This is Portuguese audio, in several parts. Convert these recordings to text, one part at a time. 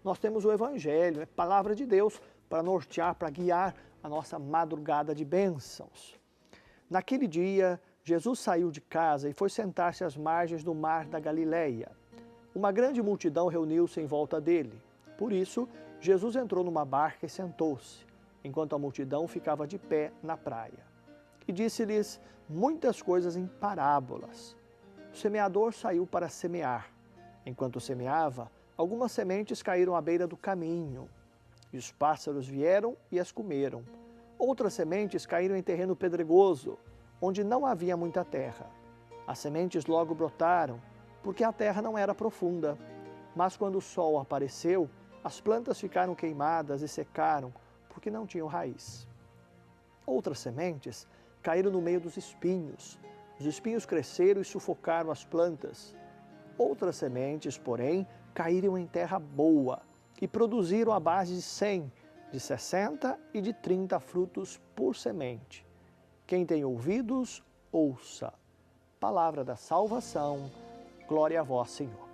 Nós temos o Evangelho, a palavra de Deus, para nortear, para guiar a nossa madrugada de bênçãos. Naquele dia, Jesus saiu de casa e foi sentar-se às margens do mar da Galileia. Uma grande multidão reuniu-se em volta dele. Por isso, Jesus entrou numa barca e sentou-se, enquanto a multidão ficava de pé na praia. E disse-lhes muitas coisas em parábolas. O semeador saiu para semear. Enquanto semeava, algumas sementes caíram à beira do caminho, e os pássaros vieram e as comeram. Outras sementes caíram em terreno pedregoso, onde não havia muita terra. As sementes logo brotaram, porque a terra não era profunda. Mas quando o sol apareceu, as plantas ficaram queimadas e secaram, porque não tinham raiz. Outras sementes caíram no meio dos espinhos. Os espinhos cresceram e sufocaram as plantas. Outras sementes, porém, caíram em terra boa e produziram a base de 100, de 60 e de 30 frutos por semente. Quem tem ouvidos, ouça. Palavra da salvação, glória a vós, Senhor.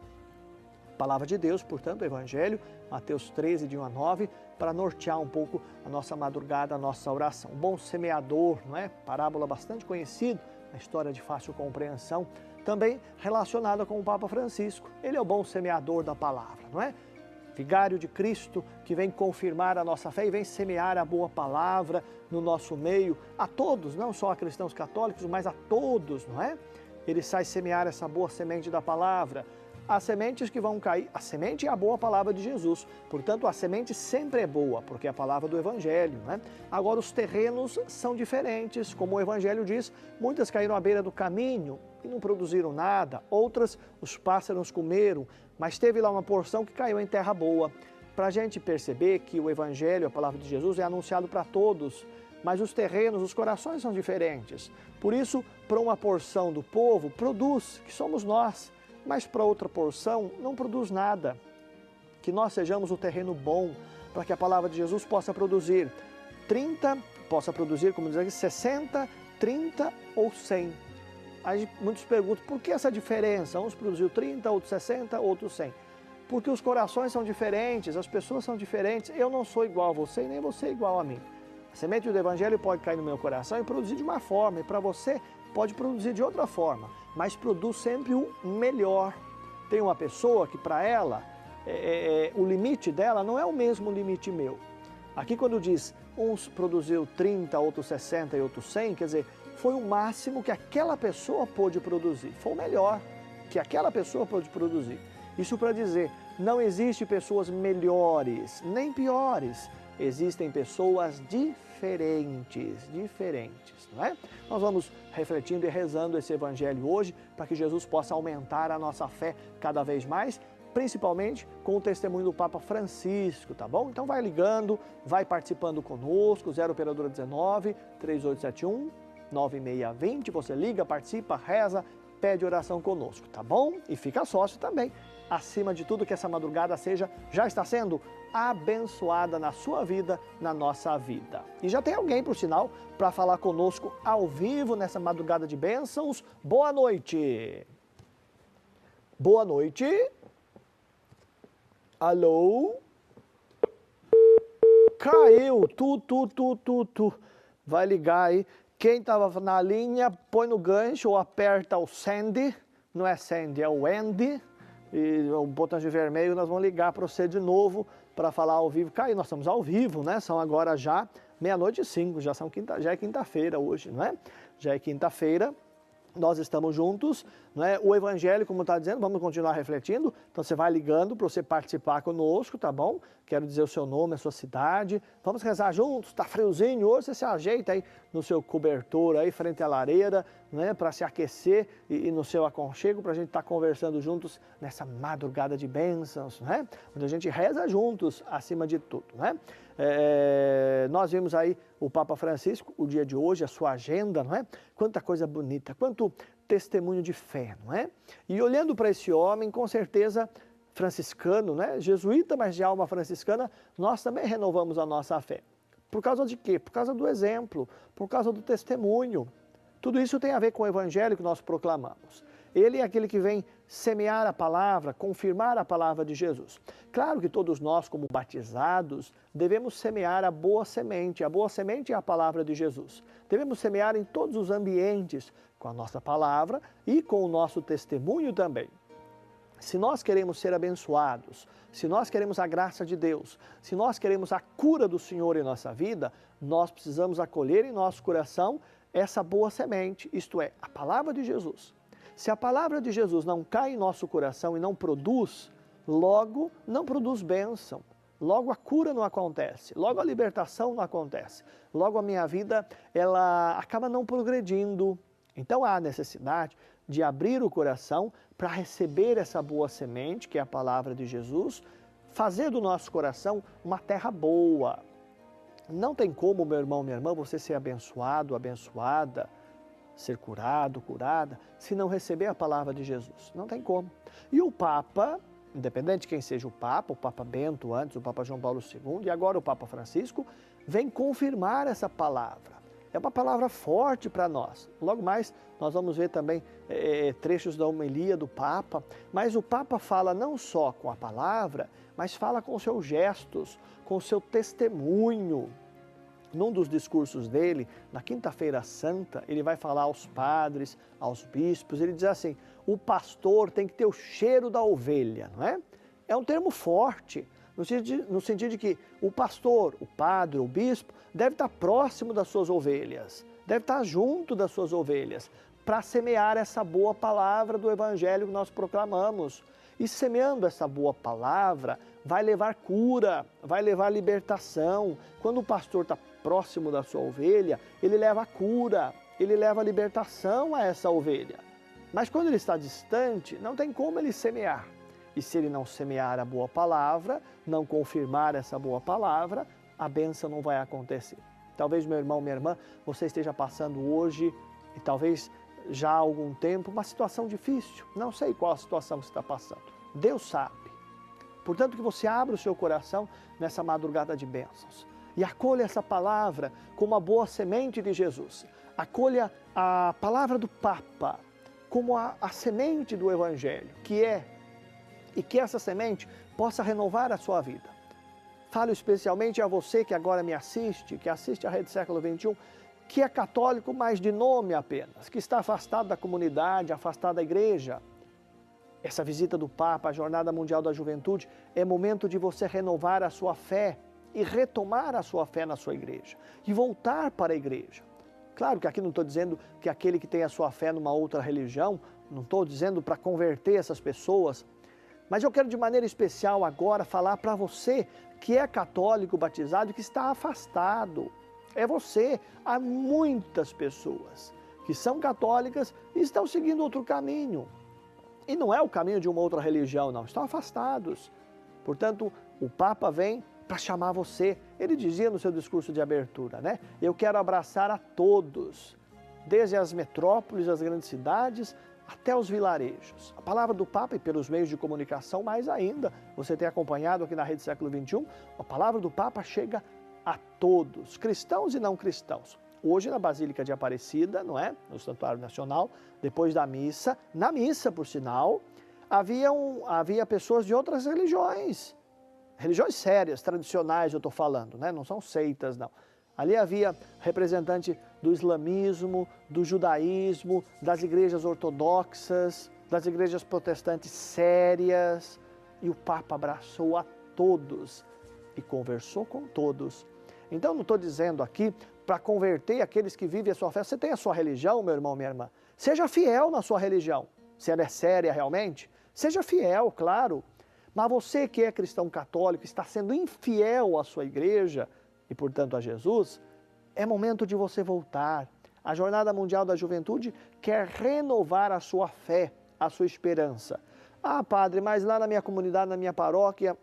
Palavra de Deus, portanto, o Evangelho, Mateus 13, de 1 a 9, para nortear um pouco a nossa madrugada, a nossa oração. Um bom semeador, não é? Parábola bastante conhecida, a história de fácil compreensão, também relacionada com o Papa Francisco. Ele é o bom semeador da palavra, não é? Vigário de Cristo, que vem confirmar a nossa fé e vem semear a boa palavra no nosso meio, a todos, não só a cristãos católicos, mas a todos, não é? Ele sai semear essa boa semente da palavra. As sementes que vão cair, a semente é a boa palavra de Jesus, portanto a semente sempre é boa, porque é a palavra do Evangelho, né? Agora os terrenos são diferentes, como o Evangelho diz, muitas caíram à beira do caminho e não produziram nada, outras os pássaros comeram, mas teve lá uma porção que caiu em terra boa. Para a gente perceber que o Evangelho, a palavra de Jesus, é anunciado para todos, mas os terrenos, os corações são diferentes. Por isso, para uma porção do povo, produz, que somos nós, mas para outra porção não produz nada. Que nós sejamos o terreno bom, para que a palavra de Jesus possa produzir 30, possa produzir, como diz aqui, 60, 30 ou 100. Aí muitos perguntam, por que essa diferença? Uns produziu 30, outros 60, outros 100. Porque os corações são diferentes, as pessoas são diferentes. Eu não sou igual a você e nem você é igual a mim. A semente do Evangelho pode cair no meu coração e produzir de uma forma, e para você pode produzir de outra forma, mas produz sempre o melhor. Tem uma pessoa que para ela, o limite dela não é o mesmo limite meu. Aqui quando diz, uns produziu 30, outros 60 e outros 100, quer dizer, foi o máximo que aquela pessoa pôde produzir, foi o melhor que aquela pessoa pôde produzir. Isso para dizer, não existe pessoas melhores, nem piores, existem pessoas diferentes, não é? Nós vamos refletindo e rezando esse Evangelho hoje para que Jesus possa aumentar a nossa fé cada vez mais, principalmente com o testemunho do Papa Francisco, tá bom? Então vai ligando, vai participando conosco, 0 operadora 19 3871 9620, você liga, participa, reza, pede oração conosco, tá bom? E fica sócio também. Acima de tudo, que essa madrugada já está sendo abençoada na sua vida, na nossa vida. E já tem alguém, por sinal, para falar conosco ao vivo nessa madrugada de bênçãos. Boa noite! Boa noite! Alô? Caiu! Tu. Vai ligar aí. Quem estava na linha, põe no gancho ou aperta o send. Não é send, é o end. E o botão de vermelho, nós vamos ligar para você de novo para falar ao vivo. Caiu, nós estamos ao vivo, né? São agora já 00:05, já é quinta-feira hoje, não é? Já é quinta-feira, nós estamos juntos, não é? O Evangelho, como está dizendo, vamos continuar refletindo, então você vai ligando para você participar conosco, tá bom? Quero dizer o seu nome, a sua cidade, vamos rezar juntos, tá friozinho hoje, você se ajeita aí no seu cobertor aí, frente à lareira, né? Para se aquecer e no seu aconchego, para a gente estar conversando juntos nessa madrugada de bênçãos, né? Onde a gente reza juntos, acima de tudo, né? Nós vimos aí o Papa Francisco, o dia de hoje, a sua agenda, não é? Quanta coisa bonita, quanto testemunho de fé, não é? E olhando para esse homem, com certeza franciscano, né? Jesuíta, mas de alma franciscana, nós também renovamos a nossa fé. Por causa de quê? Por causa do exemplo, por causa do testemunho. Tudo isso tem a ver com o Evangelho que nós proclamamos. Ele é aquele que vem semear a palavra, confirmar a palavra de Jesus. Claro que todos nós, como batizados, devemos semear a boa semente. A boa semente é a palavra de Jesus. Devemos semear em todos os ambientes, com a nossa palavra e com o nosso testemunho também. Se nós queremos ser abençoados, se nós queremos a graça de Deus, se nós queremos a cura do Senhor em nossa vida, nós precisamos acolher em nosso coração essa boa semente, isto é, a palavra de Jesus. Se a palavra de Jesus não cai em nosso coração e não produz, logo não produz bênção, logo a cura não acontece, logo a libertação não acontece, logo a minha vida ela acaba não progredindo. Então há necessidade de abrir o coração para receber essa boa semente, que é a palavra de Jesus, fazer do nosso coração uma terra boa. Não tem como, meu irmão, minha irmã, você ser abençoado, abençoada, ser curado, curada, se não receber a palavra de Jesus. Não tem como. E o Papa, independente de quem seja o Papa Bento antes, o Papa João Paulo II e agora o Papa Francisco, vem confirmar essa palavra. É uma palavra forte para nós. Logo mais, nós vamos ver também trechos da homilia do Papa, mas o Papa fala não só com a palavra, mas fala com os seus gestos, com o seu testemunho. Num dos discursos dele, na Quinta-feira Santa, ele vai falar aos padres, aos bispos, ele diz assim, o pastor tem que ter o cheiro da ovelha, não é? É um termo forte, no sentido de que o pastor, o padre, o bispo, deve estar próximo das suas ovelhas, deve estar junto das suas ovelhas, para semear essa boa palavra do Evangelho que nós proclamamos. E semeando essa boa palavra, vai levar cura, vai levar libertação. Quando o pastor está próximo da sua ovelha, ele leva a cura, ele leva a libertação a essa ovelha. Mas quando ele está distante, não tem como ele semear. E se ele não semear a boa palavra, não confirmar essa boa palavra, a bênção não vai acontecer. Talvez, meu irmão, minha irmã, você esteja passando hoje, e talvez já há algum tempo, uma situação difícil. Não sei qual a situação que você está passando. Deus sabe. Portanto, que você abra o seu coração nessa madrugada de bênçãos. E acolha essa palavra como a boa semente de Jesus. Acolha a palavra do Papa como a semente do Evangelho, que é, e que essa semente possa renovar a sua vida. Falo especialmente a você que agora me assiste, que assiste a Rede Século XXI, que é católico, mas de nome apenas, que está afastado da comunidade, afastado da igreja. Essa visita do Papa, a Jornada Mundial da Juventude, é momento de você renovar a sua fé e retomar a sua fé na sua igreja e voltar para a igreja. Claro que aqui não estou dizendo que aquele que tem a sua fé numa outra religião, não estou dizendo para converter essas pessoas, mas eu quero de maneira especial agora falar para você que é católico batizado e que está afastado. É você. Há muitas pessoas que são católicas e estão seguindo outro caminho. E não é o caminho de uma outra religião, não. Estão afastados. Portanto, o Papa vem para chamar você. Ele dizia no seu discurso de abertura, né? Eu quero abraçar a todos, desde as metrópoles, as grandes cidades, até os vilarejos. A palavra do Papa, e pelos meios de comunicação mais ainda, você tem acompanhado aqui na Rede Século XXI, a palavra do Papa chega a todos, cristãos e não cristãos. Hoje na Basílica de Aparecida, não é? No Santuário Nacional, depois da missa, na missa, por sinal, havia pessoas de outras religiões sérias, tradicionais eu estou falando, né? Não são seitas, não. Ali havia representante do islamismo, do judaísmo, das igrejas ortodoxas, das igrejas protestantes sérias, e o Papa abraçou a todos e conversou com todos. Então não estou dizendo aqui para converter aqueles que vivem a sua fé. Você tem a sua religião, meu irmão, minha irmã? Seja fiel na sua religião. Se ela é séria realmente, seja fiel, claro. Mas você que é cristão católico, está sendo infiel à sua igreja e, portanto, a Jesus, é momento de você voltar. A Jornada Mundial da Juventude quer renovar a sua fé, a sua esperança. Ah, padre, mas lá na minha comunidade, na minha paróquia,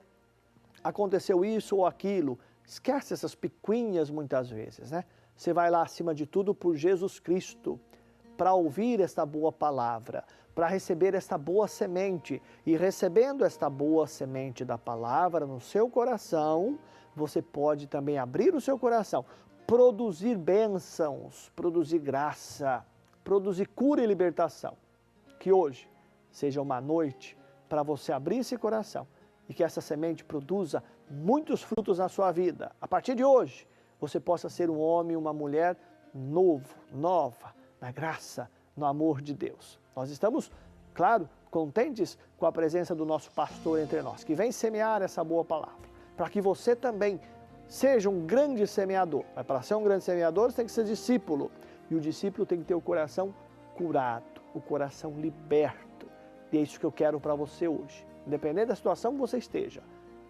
aconteceu isso ou aquilo. Esquece essas picuinhas muitas vezes, né? Você vai lá acima de tudo por Jesus Cristo, para ouvir esta boa palavra, para receber esta boa semente. E recebendo esta boa semente da palavra no seu coração, você pode também abrir o seu coração, produzir bênçãos, produzir graça, produzir cura e libertação. Que hoje seja uma noite para você abrir esse coração e que essa semente produza muitos frutos na sua vida. A partir de hoje, você possa ser um homem e uma mulher nova, na graça, no amor de Deus. Nós estamos, claro, contentes com a presença do nosso pastor entre nós, que vem semear essa boa palavra, para que você também seja um grande semeador. Mas para ser um grande semeador, você tem que ser discípulo. E o discípulo tem que ter o coração curado, o coração liberto. E é isso que eu quero para você hoje. Independente da situação que você esteja.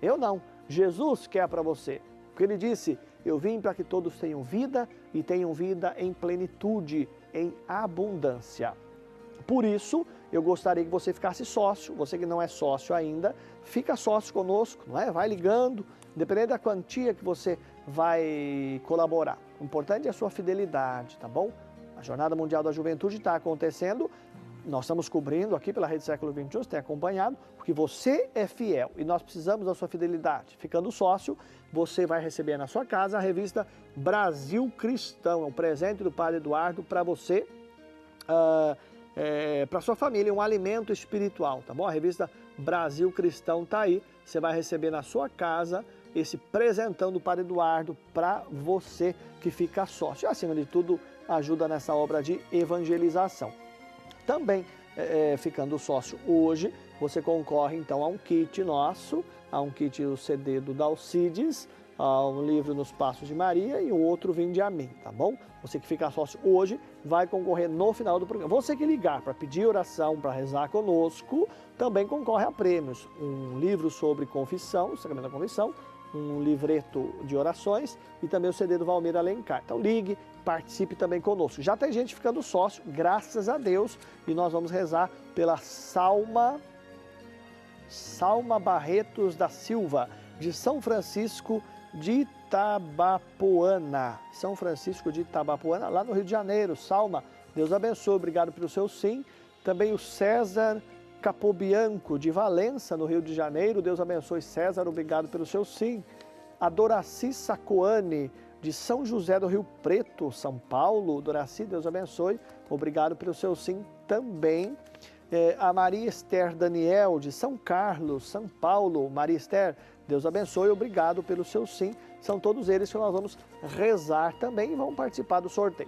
Eu não. Jesus quer para você. Porque ele disse, eu vim para que todos tenham vida e tenham vida em plenitude, em abundância. Por isso, eu gostaria que você ficasse sócio. Você que não é sócio ainda, fica sócio conosco, não é? Vai ligando, independente da quantia que você vai colaborar. O importante é a sua fidelidade, tá bom? A Jornada Mundial da Juventude está acontecendo. Nós estamos cobrindo aqui pela Rede Século XXI, você tem acompanhado, porque você é fiel e nós precisamos da sua fidelidade. Ficando sócio, você vai receber na sua casa a revista Brasil Cristão. É um presente do Padre Eduardo para você, para sua família, um alimento espiritual, tá bom? A revista Brasil Cristão está aí, você vai receber na sua casa esse presentão do Padre Eduardo para você que fica sócio. E, acima de tudo, ajuda nessa obra de evangelização. Também, ficando sócio hoje, você concorre então a um kit nosso, a um kit o CD do Dalcides, a um livro Nos Passos de Maria e o outro Vinde a Mim, tá bom? Você que fica sócio hoje vai concorrer no final do programa. Você que ligar para pedir oração, para rezar conosco, também concorre a prêmios. Um livro sobre confissão, o Sacramento da Confissão, um livreto de orações e também o CD do Valmir Alencar. Então ligue, participe também conosco. Já tem gente ficando sócio, graças a Deus, e nós vamos rezar pela Salma Barretos da Silva, de São Francisco de Itabapoana. São Francisco de Itabapoana, lá no Rio de Janeiro. Salma, Deus abençoe, obrigado pelo seu sim. Também o César Capobianco, de Valença, no Rio de Janeiro. Deus abençoe, César, obrigado pelo seu sim. A Doraci Sacoane, de São José do Rio Preto, São Paulo. Doraci, Deus abençoe, obrigado pelo seu sim também. A Maria Esther Daniel, de São Carlos, São Paulo. Maria Esther, Deus abençoe, obrigado pelo seu sim. São todos eles que nós vamos rezar também e vão participar do sorteio.